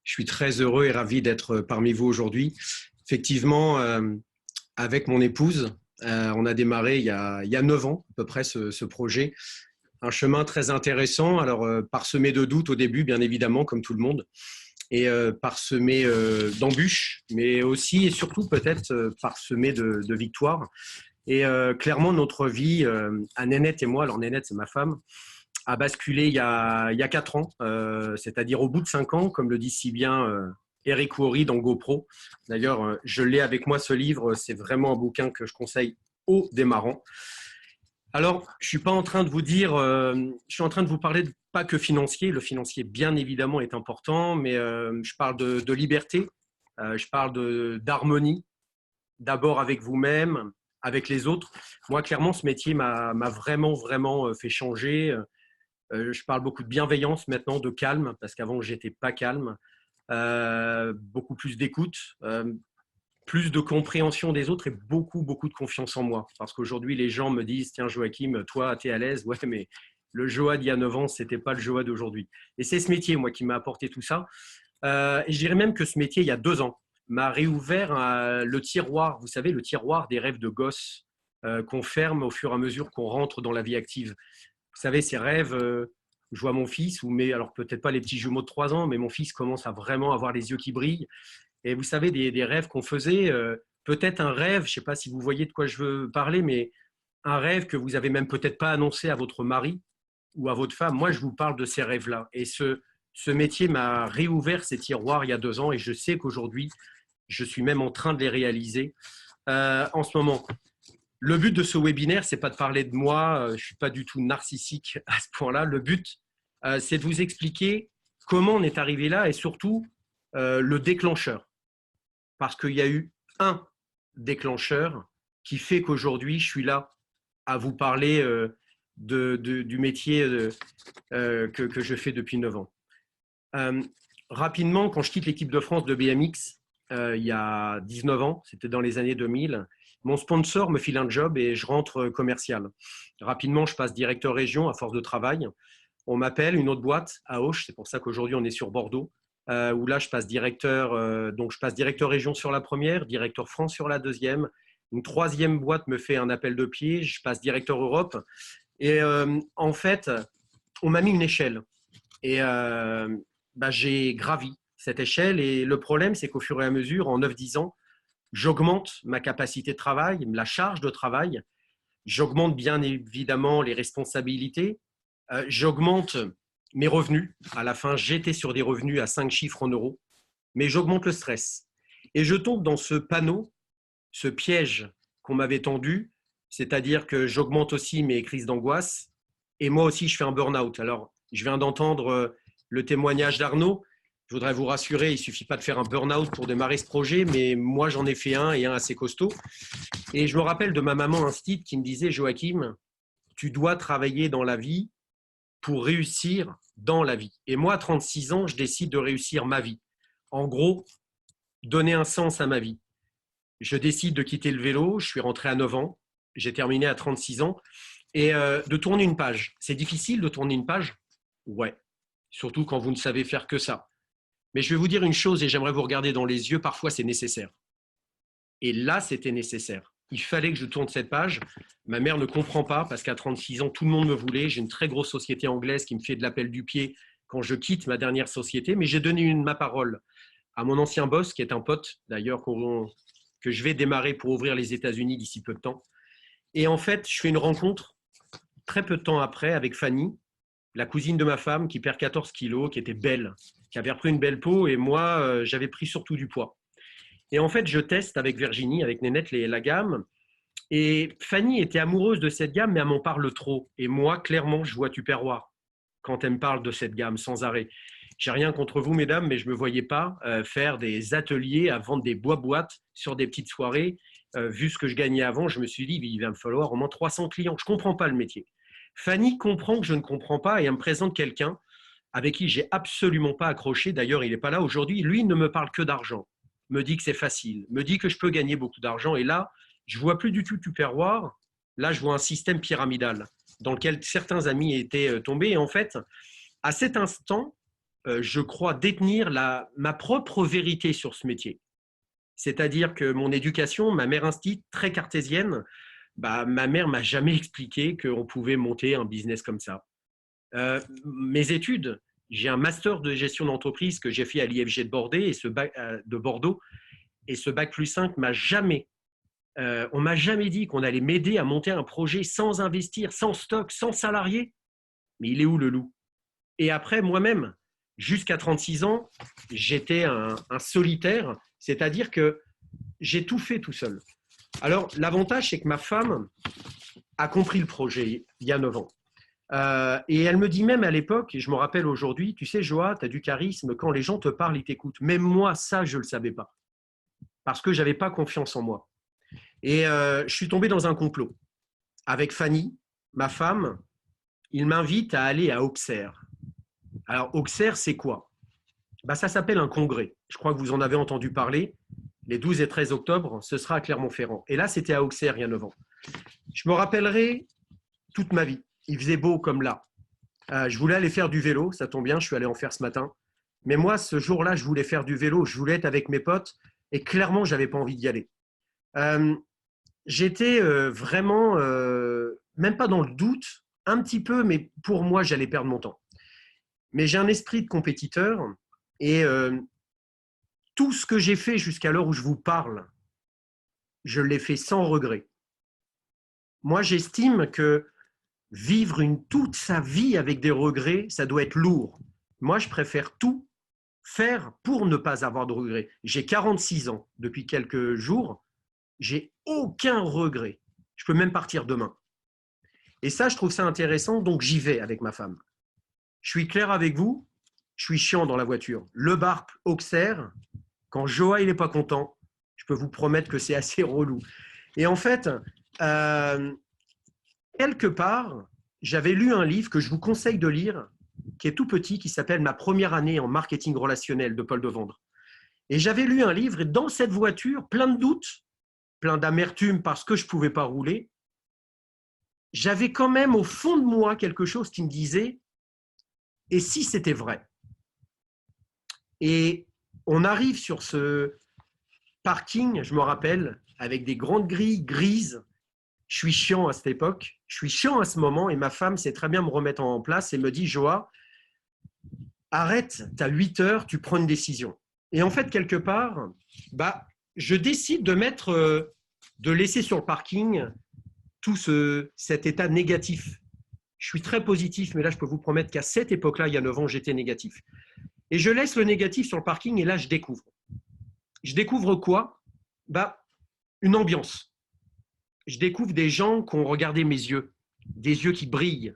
Je suis très heureux et ravi d'être parmi vous aujourd'hui. Effectivement, avec mon épouse, on a démarré il y a 9 ans à peu près ce projet. Un chemin très intéressant, alors parsemé de doutes au début, bien évidemment, comme tout le monde, et parsemé d'embûches, mais aussi et surtout peut-être parsemé de victoires. Et clairement, notre vie, à Nénette et moi, alors Nénette, c'est ma femme, a basculé il y a 4 ans, c'est-à-dire au bout de 5 ans, comme le dit si bien Eric Worre dans GoPro. D'ailleurs, je l'ai avec moi ce livre, c'est vraiment un bouquin que je conseille aux démarrants. Alors, je ne suis pas en train de vous dire, je suis en train de vous parler de, pas que financier, le financier bien évidemment est important, mais je parle de liberté, je parle d'harmonie, d'abord avec vous-même, avec les autres. Moi, clairement, ce métier m'a vraiment, vraiment fait changer. Je parle beaucoup de bienveillance maintenant, de calme, parce qu'avant, j'étais pas calme. Beaucoup plus d'écoute, plus de compréhension des autres et beaucoup, beaucoup de confiance en moi. Parce qu'aujourd'hui, les gens me disent, tiens, Joachim, toi, tu es à l'aise. Ouais, mais le Joa d'il y a 9 ans, ce n'était pas le Joa d'aujourd'hui. Et c'est ce métier, moi, qui m'a apporté tout ça. Et je dirais même que ce métier, il y a 2 ans, m'a réouvert le tiroir, vous savez, le tiroir des rêves de gosse qu'on ferme au fur et à mesure qu'on rentre dans la vie active. Vous savez, ces rêves, je vois mon fils, alors peut-être pas les petits jumeaux de 3 ans, mais mon fils commence à vraiment avoir les yeux qui brillent. Et vous savez, des rêves qu'on faisait, peut-être un rêve, je ne sais pas si vous voyez de quoi je veux parler, mais un rêve que vous avez même peut-être pas annoncé à votre mari ou à votre femme. Moi, je vous parle de ces rêves-là. Et ce métier m'a réouvert ces tiroirs il y a 2 ans et je sais qu'aujourd'hui, je suis même en train de les réaliser en ce moment. Le but de ce webinaire, ce n'est pas de parler de moi, je ne suis pas du tout narcissique à ce point-là. Le but, c'est de vous expliquer comment on est arrivé là et surtout le déclencheur. Parce qu'il y a eu un déclencheur qui fait qu'aujourd'hui, je suis là à vous parler du métier que je fais depuis 9 ans. Rapidement, quand je quitte l'équipe de France de BMX, il y a 19 ans, c'était dans les années 2000, mon sponsor me file un job et je rentre commercial. Rapidement, je passe directeur région à force de travail. On m'appelle, une autre boîte à Auch, c'est pour ça qu'aujourd'hui on est sur Bordeaux, où là je passe donc je passe directeur région sur la première, directeur France sur la deuxième. Une troisième boîte me fait un appel de pied, je passe directeur Europe. Et en fait, on m'a mis une échelle. Et j'ai gravi cette échelle. Et le problème, c'est qu'au fur et à mesure, en 9-10 ans, j'augmente ma capacité de travail, la charge de travail. J'augmente bien évidemment les responsabilités. J'augmente mes revenus. À la fin, j'étais sur des revenus à 5 chiffres en euros. Mais j'augmente le stress. Et je tombe dans ce panneau, ce piège qu'on m'avait tendu, c'est-à-dire que j'augmente aussi mes crises d'angoisse. Et moi aussi, je fais un burn-out. Alors, je viens d'entendre le témoignage d'Arnaud. Je voudrais vous rassurer, il ne suffit pas de faire un burn-out pour démarrer ce projet, mais moi, j'en ai fait un et un assez costaud. Et je me rappelle de ma maman instite qui me disait, Joachim, tu dois travailler dans la vie pour réussir dans la vie. Et moi, à 36 ans, je décide de réussir ma vie. En gros, donner un sens à ma vie. Je décide de quitter le vélo, je suis rentré à 9 ans, j'ai terminé à 36 ans, et de tourner une page. C'est difficile de tourner une page? Ouais, surtout quand vous ne savez faire que ça. Mais je vais vous dire une chose et j'aimerais vous regarder dans les yeux, parfois c'est nécessaire. Et là, c'était nécessaire. Il fallait que je tourne cette page. Ma mère ne comprend pas parce qu'à 36 ans, tout le monde me voulait. J'ai une très grosse société anglaise qui me fait de l'appel du pied quand je quitte ma dernière société, mais j'ai donné ma parole à mon ancien boss, qui est un pote d'ailleurs, que je vais démarrer pour ouvrir les États-Unis d'ici peu de temps. Et en fait, je fais une rencontre très peu de temps après avec Fanny, la cousine de ma femme qui perd 14 kilos, qui était belle, qui avait repris une belle peau et moi, j'avais pris surtout du poids. Et en fait, je teste avec Virginie, avec Nénette, la gamme. Et Fanny était amoureuse de cette gamme, mais elle m'en parle trop. Et moi, clairement, je vois Tupperware quand elle me parle de cette gamme sans arrêt. J'ai rien contre vous, mesdames, mais je ne me voyais pas faire des ateliers à vendre des boîtes sur des petites soirées. Vu ce que je gagnais avant, je me suis dit, il va me falloir au moins 300 clients. Je ne comprends pas le métier. Fanny comprend que je ne comprends pas et elle me présente quelqu'un avec qui j'ai absolument pas accroché. D'ailleurs, il n'est pas là aujourd'hui. Lui ne me parle que d'argent, me dit que c'est facile, me dit que je peux gagner beaucoup d'argent. Et là, je ne vois plus du tout Tupperware. Là, je vois un système pyramidal dans lequel certains amis étaient tombés. Et en fait, à cet instant, je crois détenir ma propre vérité sur ce métier. C'est-à-dire que mon éducation, ma mère instite, très cartésienne, bah, ma mère m'a jamais expliqué qu'on pouvait monter un business comme ça. Mes études, j'ai un master de gestion d'entreprise que j'ai fait à l'IFG de Bordeaux, et ce bac plus 5 on m'a jamais dit qu'on allait m'aider à monter un projet sans investir, sans stock, sans salarié. Mais il est où le loup? Et après, moi-même, jusqu'à 36 ans, j'étais un solitaire, c'est-à-dire que j'ai tout fait tout seul. Alors, l'avantage, c'est que ma femme a compris le projet il y a 9 ans. Et elle me dit même à l'époque, et je me rappelle aujourd'hui, tu sais, Joa, tu as du charisme, quand les gens te parlent, ils t'écoutent. Même moi, ça, je ne le savais pas, parce que je n'avais pas confiance en moi. Et je suis tombé dans un complot. Avec Fanny, ma femme, il m'invite à aller à Auxerre. Alors, Auxerre, c'est quoi? Bah, ça s'appelle un congrès. Je crois que vous en avez entendu parler. Les 12 et 13 octobre, ce sera à Clermont-Ferrand. Et là, c'était à Auxerre il y a 9 ans. Je me rappellerai toute ma vie. Il faisait beau comme là. Je voulais aller faire du vélo, ça tombe bien, je suis allé en faire ce matin. Mais moi, ce jour-là, je voulais faire du vélo, je voulais être avec mes potes, et clairement, je n'avais pas envie d'y aller. J'étais vraiment, même pas dans le doute, un petit peu, mais pour moi, j'allais perdre mon temps. Mais j'ai un esprit de compétiteur, et tout ce que j'ai fait jusqu'à l'heure où je vous parle, je l'ai fait sans regret. Moi, j'estime que vivre toute sa vie avec des regrets, ça doit être lourd. Moi, je préfère tout faire pour ne pas avoir de regrets. J'ai 46 ans depuis quelques jours, j'ai aucun regret. Je peux même partir demain. Et ça, je trouve ça intéressant, donc j'y vais avec ma femme. Je suis clair avec vous, je suis chiant dans la voiture. Le bar Auxerre, quand Joa il n'est pas content, je peux vous promettre que c'est assez relou. Et en fait, quelque part, j'avais lu un livre que je vous conseille de lire, qui est tout petit, qui s'appelle « Ma première année en marketing relationnel » de Paul Devendre. Et j'avais lu un livre, et dans cette voiture, plein de doutes, plein d'amertume parce que je ne pouvais pas rouler, j'avais quand même au fond de moi quelque chose qui me disait « Et si c'était vrai ?» Et on arrive sur ce parking, je me rappelle, avec des grandes grilles grises. Je suis chiant à cette époque, je suis chiant à ce moment, et ma femme sait très bien me remettre en place et me dit « Joa, arrête, tu as 8 heures, tu prends une décision. » Et en fait, quelque part, je décide de laisser sur le parking tout cet état négatif. Je suis très positif, mais là, je peux vous promettre qu'à cette époque-là, il y a 9 ans, j'étais négatif. Et je laisse le négatif sur le parking, et là, je découvre. Je découvre quoi? Une ambiance. Je découvre des gens qui ont regardé mes yeux, des yeux qui brillent,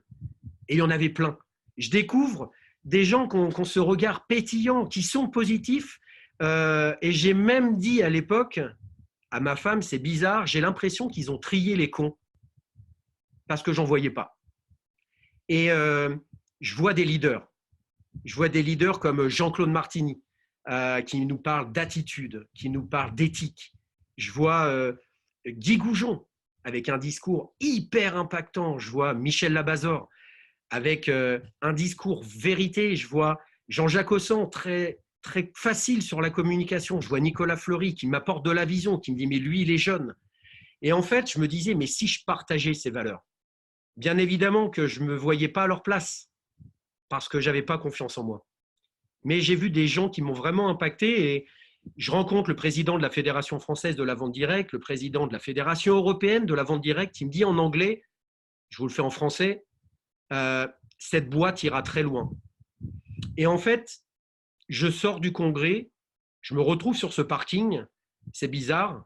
et il y en avait plein. Je découvre des gens qui ont ce regard pétillant, qui sont positifs, et j'ai même dit à l'époque à ma femme, c'est bizarre, j'ai l'impression qu'ils ont trié les cons, parce que j'en voyais pas. Et je vois des leaders. Je vois des leaders comme Jean-Claude Martini, qui nous parle d'attitude, qui nous parle d'éthique. Je vois Guy Goujon, avec un discours hyper impactant. Je vois Michel Labazor, avec un discours vérité. Je vois Jean-Jacques Ossan, très, très facile sur la communication. Je vois Nicolas Fleury, qui m'apporte de la vision, qui me dit « mais lui, il est jeune ». Et en fait, je me disais « mais si je partageais ces valeurs ?» Bien évidemment que je ne me voyais pas à leur place, parce que je n'avais pas confiance en moi. Mais j'ai vu des gens qui m'ont vraiment impacté, et je rencontre le président de la Fédération française de la vente directe, le président de la Fédération européenne de la vente directe, qui me dit en anglais, je vous le fais en français, cette boîte ira très loin. Et en fait, je sors du congrès, je me retrouve sur ce parking, c'est bizarre,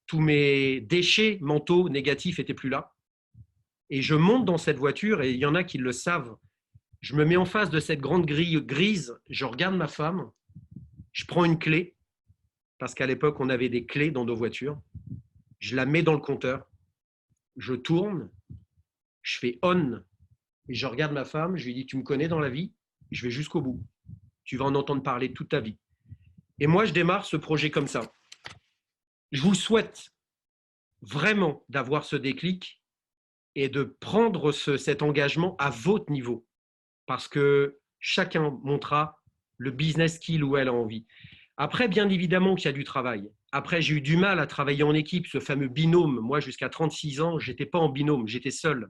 tous mes déchets mentaux négatifs n'étaient plus là, et je monte dans cette voiture, et il y en a qui le savent. Je me mets en face de cette grande grille grise, je regarde ma femme, je prends une clé, parce qu'à l'époque, on avait des clés dans nos voitures, je la mets dans le compteur, je tourne, je fais on, et je regarde ma femme, je lui dis « tu me connais dans la vie, je vais jusqu'au bout, tu vas en entendre parler toute ta vie ». Et moi, je démarre ce projet comme ça. Je vous souhaite vraiment d'avoir ce déclic et de prendre cet engagement à votre niveau, parce que chacun montera le business qu'il ou elle a envie. Après, bien évidemment qu'il y a du travail. Après, j'ai eu du mal à travailler en équipe, ce fameux binôme. Moi, jusqu'à 36 ans, je n'étais pas en binôme, j'étais seul.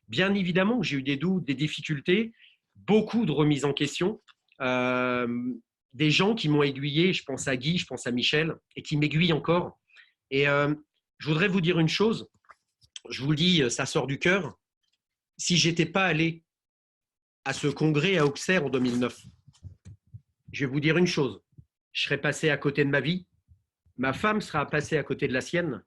Bien évidemment que j'ai eu des doutes, des difficultés, beaucoup de remises en question. Euh, des gens qui m'ont aiguillé, je pense à Guy, je pense à Michel, et qui m'aiguillent encore. Et je voudrais vous dire une chose, je vous le dis, ça sort du cœur. Si je n'étais pas allé à ce congrès à Auxerre en 2009, je vais vous dire une chose, je serais passé à côté de ma vie, ma femme sera passée à côté de la sienne,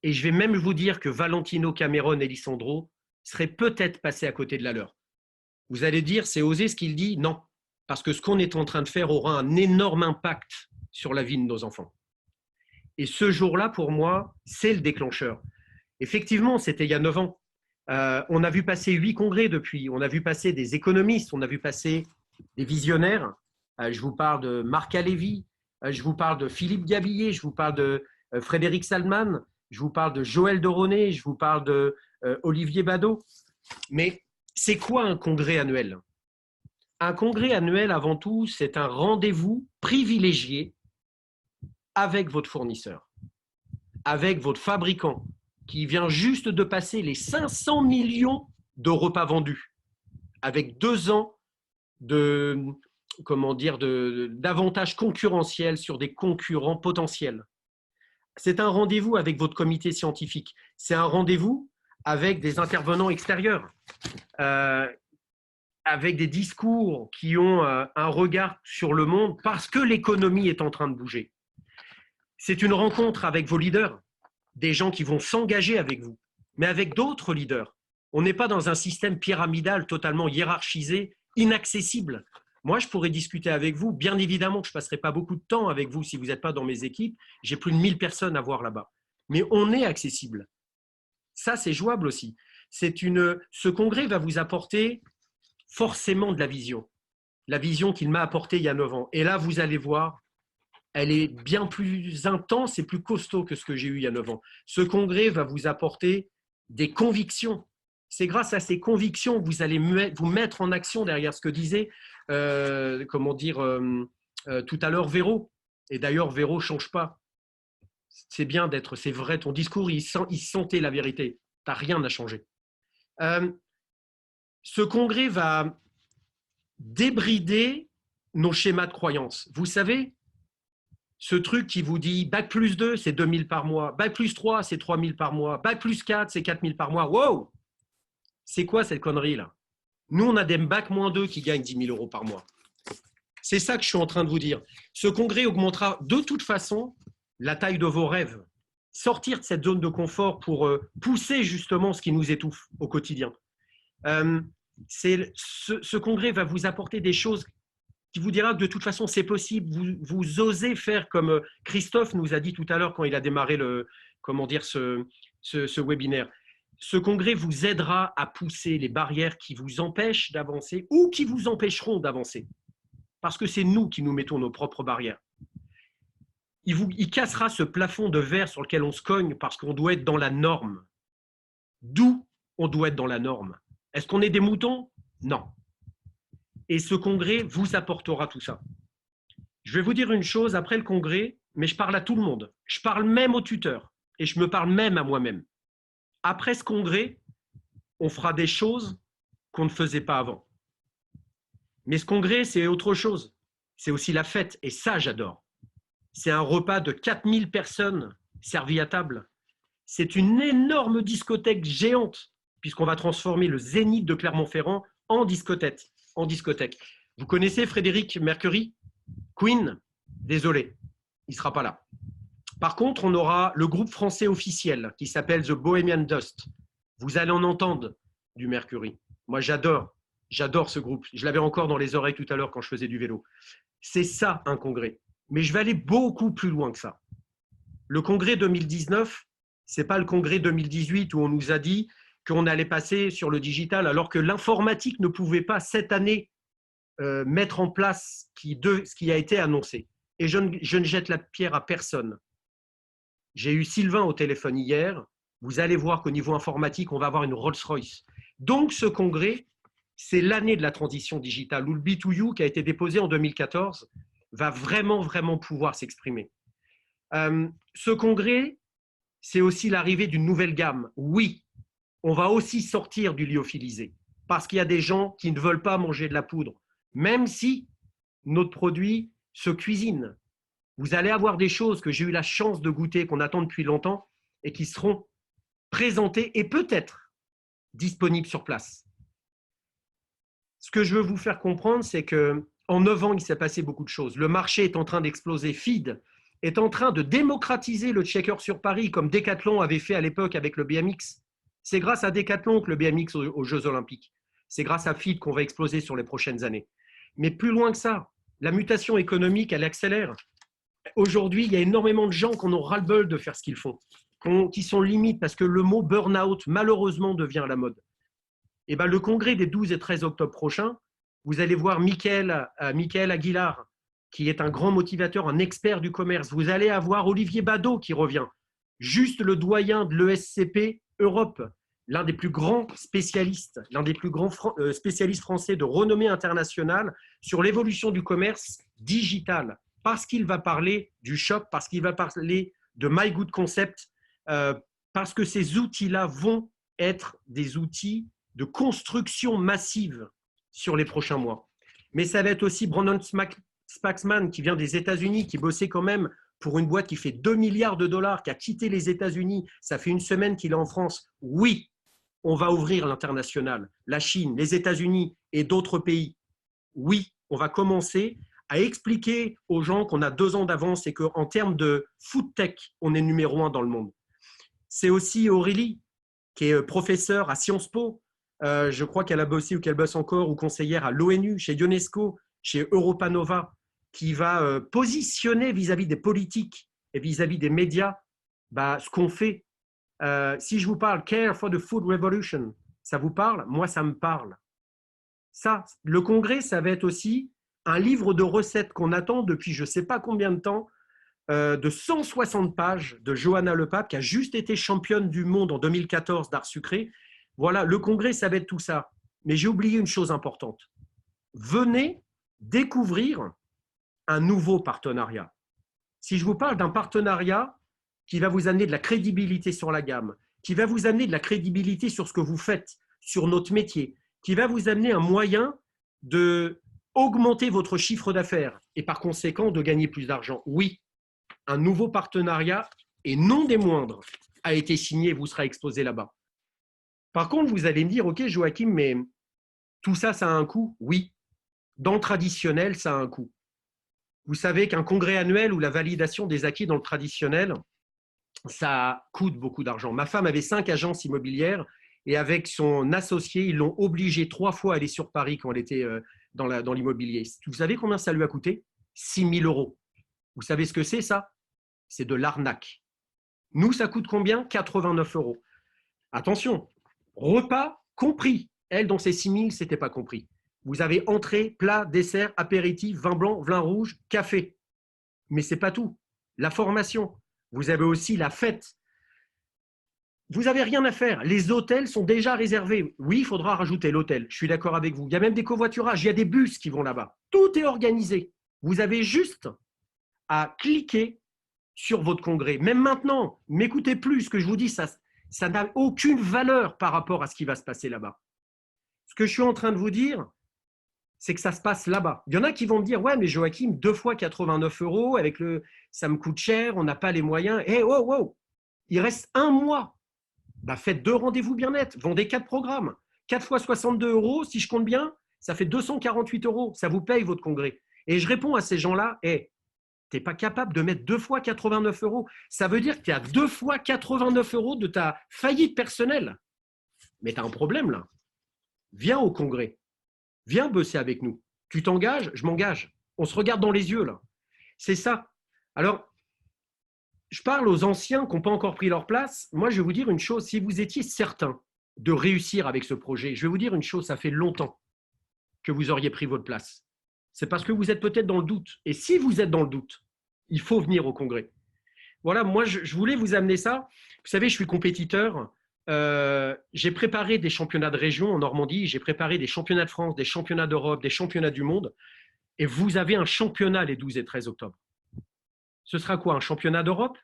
et je vais même vous dire que Valentino, Cameron et Lisandro seraient peut-être passés à côté de la leur. Vous allez dire, c'est osé ce qu'il dit? Non, parce que ce qu'on est en train de faire aura un énorme impact sur la vie de nos enfants. Et ce jour-là, pour moi, c'est le déclencheur. Effectivement, c'était il y a 9 ans. On a vu passer 8 congrès depuis. On a vu passer des économistes, on a vu passer des visionnaires. Je vous parle de Marc Alévi, je vous parle de Philippe Gabillet, je vous parle de Frédéric Salman, je vous parle de Joël Doronet, je vous parle de Olivier Badeau. Mais c'est quoi un congrès annuel? Un congrès annuel, avant tout, c'est un rendez-vous privilégié avec votre fournisseur, avec votre fabricant, qui vient juste de passer les 500 millions de repas vendus, avec 2 ans de, d'avantages concurrentiels sur des concurrents potentiels. C'est un rendez-vous avec votre comité scientifique. C'est un rendez-vous avec des intervenants extérieurs, avec des discours qui ont un regard sur le monde parce que l'économie est en train de bouger. C'est une rencontre avec vos leaders, des gens qui vont s'engager avec vous, mais avec d'autres leaders. On n'est pas dans un système pyramidal totalement hiérarchisé, inaccessible. Moi, je pourrais discuter avec vous. Bien évidemment que je ne passerai pas beaucoup de temps avec vous si vous n'êtes pas dans mes équipes. J'ai plus de 1000 personnes à voir là-bas. Mais on est accessible. Ça, c'est jouable aussi. Ce congrès va vous apporter forcément de la vision qu'il m'a apportée il y a 9 ans. Et là, vous allez voir, elle est bien plus intense et plus costaud que ce que j'ai eu il y a 9 ans. Ce congrès va vous apporter des convictions. C'est grâce à ces convictions que vous allez vous mettre en action derrière ce que disait tout à l'heure Véro. Et d'ailleurs, Véro ne change pas. C'est bien d'être, c'est vrai, ton discours, il sentait la vérité. Tu n'as rien à changer. Ce congrès va débrider nos schémas de croyance. Vous savez, ce truc qui vous dit Bac plus 2, c'est 2 000 par mois. Bac plus 3, c'est 3 000 par mois. Bac plus 4, c'est 4 000 par mois. Wow! C'est quoi cette connerie-là? Nous, on a des Bac moins 2 qui gagnent 10 000 € par mois. C'est ça que je suis en train de vous dire. Ce congrès augmentera de toute façon la taille de vos rêves. Sortir de cette zone de confort pour pousser justement ce qui nous étouffe au quotidien. Ce congrès va vous apporter des choses qui vous dira que de toute façon, c'est possible. Vous osez faire comme Christophe nous a dit tout à l'heure quand il a démarré ce webinaire. Ce congrès vous aidera à pousser les barrières qui vous empêchent d'avancer ou qui vous empêcheront d'avancer. Parce que c'est nous qui nous mettons nos propres barrières. Il cassera ce plafond de verre sur lequel on se cogne parce qu'on doit être dans la norme. D'où on doit être dans la norme? Est-ce qu'on est des moutons? Non. Et ce congrès vous apportera tout ça. Je vais vous dire une chose après le congrès, mais je parle à tout le monde. Je parle même aux tuteurs et je me parle même à moi-même. Après ce congrès, on fera des choses qu'on ne faisait pas avant. Mais ce congrès, c'est autre chose. C'est aussi la fête et ça, j'adore. C'est un repas de 4000 personnes servies à table. C'est une énorme discothèque géante puisqu'on va transformer le Zénith de Clermont-Ferrand en discothèque. Vous connaissez Frédéric Mercury? Queen? Désolé, il ne sera pas là. Par contre, on aura le groupe français officiel qui s'appelle The Bohemian Dust. Vous allez en entendre du Mercury. Moi, j'adore ce groupe. Je l'avais encore dans les oreilles tout à l'heure quand je faisais du vélo. C'est ça, un congrès. Mais je vais aller beaucoup plus loin que ça. Le congrès 2019, ce n'est pas le congrès 2018 où on nous a dit qu'on allait passer sur le digital alors que l'informatique ne pouvait pas cette année mettre en place ce qui a été annoncé. Et je ne jette la pierre à personne. J'ai eu Sylvain au téléphone hier. Vous allez voir qu'au niveau informatique, on va avoir une Rolls-Royce. Donc, ce congrès c'est l'année de la transition digitale où le B2U qui a été déposé en 2014 va vraiment, vraiment pouvoir s'exprimer. Ce congrès, c'est aussi l'arrivée d'une nouvelle gamme. Oui, on va aussi sortir du lyophilisé parce qu'il y a des gens qui ne veulent pas manger de la poudre, même si notre produit se cuisine. Vous allez avoir des choses que j'ai eu la chance de goûter, qu'on attend depuis longtemps et qui seront présentées et peut-être disponibles sur place. Ce que je veux vous faire comprendre, c'est qu'en 9 ans, il s'est passé beaucoup de choses. Le marché est en train d'exploser. Feed est en train de démocratiser le checker sur Paris, comme Decathlon avait fait à l'époque avec le BMX. C'est grâce à Decathlon que le BMX aux Jeux Olympiques. C'est grâce à Feed qu'on va exploser sur les prochaines années. Mais plus loin que ça, la mutation économique, elle accélère. Aujourd'hui, il y a énormément de gens qui en ont ras-le-bol de faire ce qu'ils font, qui sont limites parce que le mot burn-out, malheureusement, devient à la mode. Et ben, le congrès des 12 et 13 octobre prochains, vous allez voir Michael Aguilar, qui est un grand motivateur, un expert du commerce. Vous allez avoir Olivier Badeau qui revient, juste le doyen de l'ESCP Europe, l'un des plus grands spécialistes, l'un des plus grands spécialistes français de renommée internationale sur l'évolution du commerce digital, parce qu'il va parler du shop, parce qu'il va parler de My Good Concept, parce que ces outils-là vont être des outils de construction massive sur les prochains mois. Mais ça va être aussi Brandon Spaxman qui vient des États-Unis, qui bossait quand même pour une boîte qui fait 2 milliards de dollars, qui a quitté les États-Unis. Ça fait une semaine qu'il est en France. Oui, on va ouvrir l'international, la Chine, les États-Unis et d'autres pays. Oui, on va commencer à expliquer aux gens qu'on a 2 ans d'avance et qu'en termes de food tech, on est numéro 1 dans le monde. C'est aussi Aurélie, qui est professeure à Sciences Po. Je crois qu'elle a bossé ou qu'elle bosse encore ou conseillère à l'ONU, chez UNESCO, chez Europa Nova, qui va positionner vis-à-vis des politiques et vis-à-vis des médias ce qu'on fait. Si je vous parle Care for the Food Revolution, ça vous parle? Moi, ça me parle. Ça, le congrès, ça va être aussi un livre de recettes qu'on attend depuis je ne sais pas combien de temps, de 160 pages de Johanna Lepape, qui a juste été championne du monde en 2014 d'art sucré. Voilà, le congrès, ça va être tout ça. Mais j'ai oublié une chose importante. Venez découvrir un nouveau partenariat. Si je vous parle d'un partenariat qui va vous amener de la crédibilité sur la gamme, qui va vous amener de la crédibilité sur ce que vous faites, sur notre métier, qui va vous amener un moyen d'augmenter votre chiffre d'affaires et par conséquent de gagner plus d'argent. Oui, un nouveau partenariat, et non des moindres, a été signé et vous sera exposé là-bas. Par contre, vous allez me dire, ok Joachim, mais tout ça, ça a un coût? Oui, dans le traditionnel, ça a un coût. Vous savez qu'un congrès annuel ou la validation des acquis dans le traditionnel, ça coûte beaucoup d'argent. Ma femme avait 5 agences immobilières et avec son associé, ils l'ont obligée 3 fois à aller sur Paris quand elle était dans l'immobilier. Vous savez combien ça lui a coûté? 6 000 €. Vous savez ce que c'est ça? C'est de l'arnaque. Nous, ça coûte combien? 89 €. Attention, repas compris. Elle, dans ses 6 000, ce n'était pas compris. Vous avez entrée, plat, dessert, apéritif, vin blanc, vin rouge, café. Mais ce n'est pas tout. La formation. Vous avez aussi la fête. Vous n'avez rien à faire. Les hôtels sont déjà réservés. Oui, il faudra rajouter l'hôtel. Je suis d'accord avec vous. Il y a même des covoiturages. Il y a des bus qui vont là-bas. Tout est organisé. Vous avez juste à cliquer sur votre congrès. Même maintenant, m'écoutez plus. Ce que je vous dis, ça n'a aucune valeur par rapport à ce qui va se passer là-bas. Ce que je suis en train de vous dire, c'est que ça se passe là-bas. Il y en a qui vont me dire, ouais, mais Joachim, 2 fois 89 €, ça me coûte cher, on n'a pas les moyens. Eh, wow, il reste 1 mois. Faites 2 rendez-vous bien-être, vendez 4 programmes. 4 fois 62 €, si je compte bien, ça fait 248 €. Ça vous paye votre congrès. Et je réponds à ces gens-là, tu n'es pas capable de mettre 2 fois 89 €. Ça veut dire que tu es à 2 fois 89 € de ta faillite personnelle. Mais tu as un problème là. Viens au congrès. Viens bosser avec nous. Tu t'engages, je m'engage. On se regarde dans les yeux là. C'est ça. Alors, je parle aux anciens qui n'ont pas encore pris leur place. Moi, je vais vous dire une chose. Si vous étiez certain de réussir avec ce projet, je vais vous dire une chose. Ça fait longtemps que vous auriez pris votre place. C'est parce que vous êtes peut-être dans le doute. Et si vous êtes dans le doute, il faut venir au congrès. Voilà, moi, je voulais vous amener ça. Vous savez, je suis compétiteur. J'ai préparé des championnats de région en Normandie, j'ai préparé des championnats de France, des championnats d'Europe, des championnats du monde. Et vous avez un championnat les 12 et 13 octobre. Ce sera quoi? Un championnat d'Europe?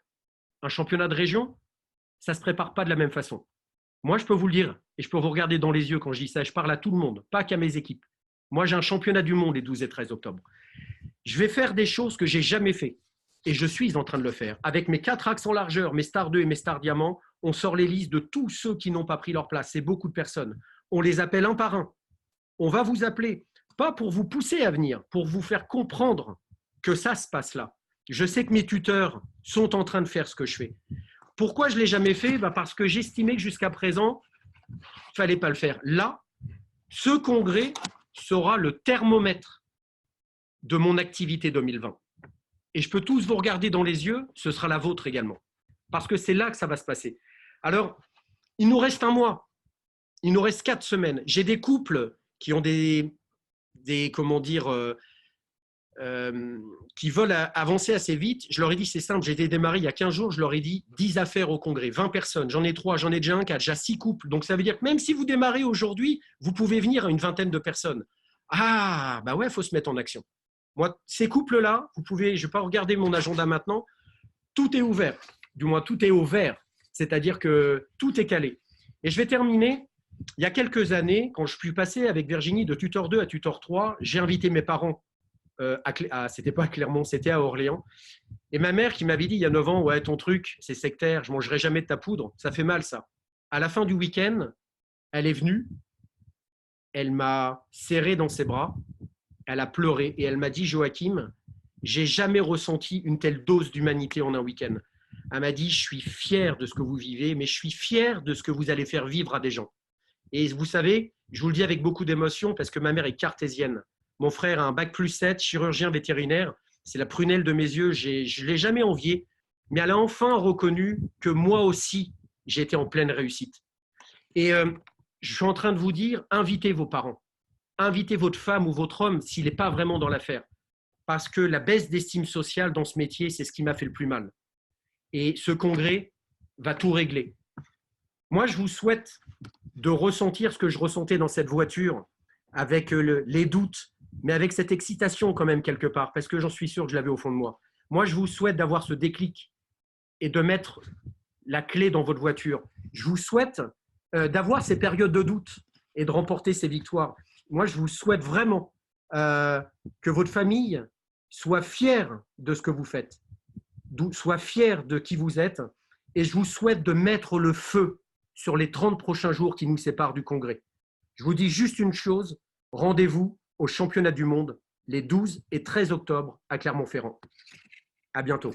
Un championnat de région? Ça ne se prépare pas de la même façon. Moi, je peux vous le dire, et je peux vous regarder dans les yeux quand je dis ça, je parle à tout le monde, pas qu'à mes équipes. Moi, j'ai un championnat du monde les 12 et 13 octobre. Je vais faire des choses que j'ai jamais fait. Et je suis en train de le faire. Avec mes 4 axes en largeur, mes stars 2 et mes stars diamants, on sort les listes de tous ceux qui n'ont pas pris leur place. C'est beaucoup de personnes. On les appelle un par un. On va vous appeler, pas pour vous pousser à venir, pour vous faire comprendre que ça se passe là. Je sais que mes tuteurs sont en train de faire ce que je fais. Pourquoi je ne l'ai jamais fait? Parce que j'estimais que jusqu'à présent, il ne fallait pas le faire. Là, ce congrès sera le thermomètre de mon activité 2020. Et je peux tous vous regarder dans les yeux, ce sera la vôtre également. Parce que c'est là que ça va se passer. Alors, il nous reste un mois. Il nous reste 4 semaines. J'ai des couples qui ont comment dire, qui veulent avancer assez vite. Je leur ai dit, c'est simple, j'ai été démarré il y a 15 jours, je leur ai dit 10 affaires au congrès, 20 personnes. J'en ai 3, j'en ai déjà un qui a déjà 6 couples. Donc, ça veut dire que même si vous démarrez aujourd'hui, vous pouvez venir à une vingtaine de personnes. Ah, bah ouais, il faut se mettre en action. Moi, ces couples-là, vous pouvez, je ne vais pas regarder mon agenda maintenant, tout est ouvert. Du moins, tout est au vert. C'est-à-dire que tout est calé. Et je vais terminer. Il y a quelques années, quand je suis passé avec Virginie de tuteur 2 à tuteur 3, j'ai invité mes parents. C'était pas à Clermont, c'était à Orléans. Et ma mère qui m'avait dit il y a 9 ans, ouais, ton truc, c'est sectaire, je ne mangerai jamais de ta poudre. Ça fait mal, ça. À la fin du week-end, elle est venue. Elle m'a serré dans ses bras. Elle a pleuré et elle m'a dit, Joachim, j'ai jamais ressenti une telle dose d'humanité en un week-end. Elle m'a dit, je suis fier de ce que vous vivez, mais je suis fier de ce que vous allez faire vivre à des gens. Et vous savez, je vous le dis avec beaucoup d'émotion parce que ma mère est cartésienne. Mon frère a un bac+7, chirurgien vétérinaire. C'est la prunelle de mes yeux. Je ne l'ai jamais envié, mais elle a enfin reconnu que moi aussi, j'étais en pleine réussite. Et je suis en train de vous dire, invitez vos parents. Invitez votre femme ou votre homme s'il n'est pas vraiment dans l'affaire. Parce que la baisse d'estime sociale dans ce métier, c'est ce qui m'a fait le plus mal. Et ce congrès va tout régler. Moi, je vous souhaite de ressentir ce que je ressentais dans cette voiture, avec les doutes, mais avec cette excitation quand même quelque part, parce que j'en suis sûr que je l'avais au fond de moi. Moi, je vous souhaite d'avoir ce déclic et de mettre la clé dans votre voiture. Je vous souhaite d'avoir ces périodes de doute et de remporter ces victoires. Moi, je vous souhaite vraiment que votre famille soit fière de ce que vous faites, soit fière de qui vous êtes, et je vous souhaite de mettre le feu sur les 30 prochains jours qui nous séparent du congrès. Je vous dis juste une chose, rendez-vous au championnat du monde les 12 et 13 octobre à Clermont-Ferrand. À bientôt.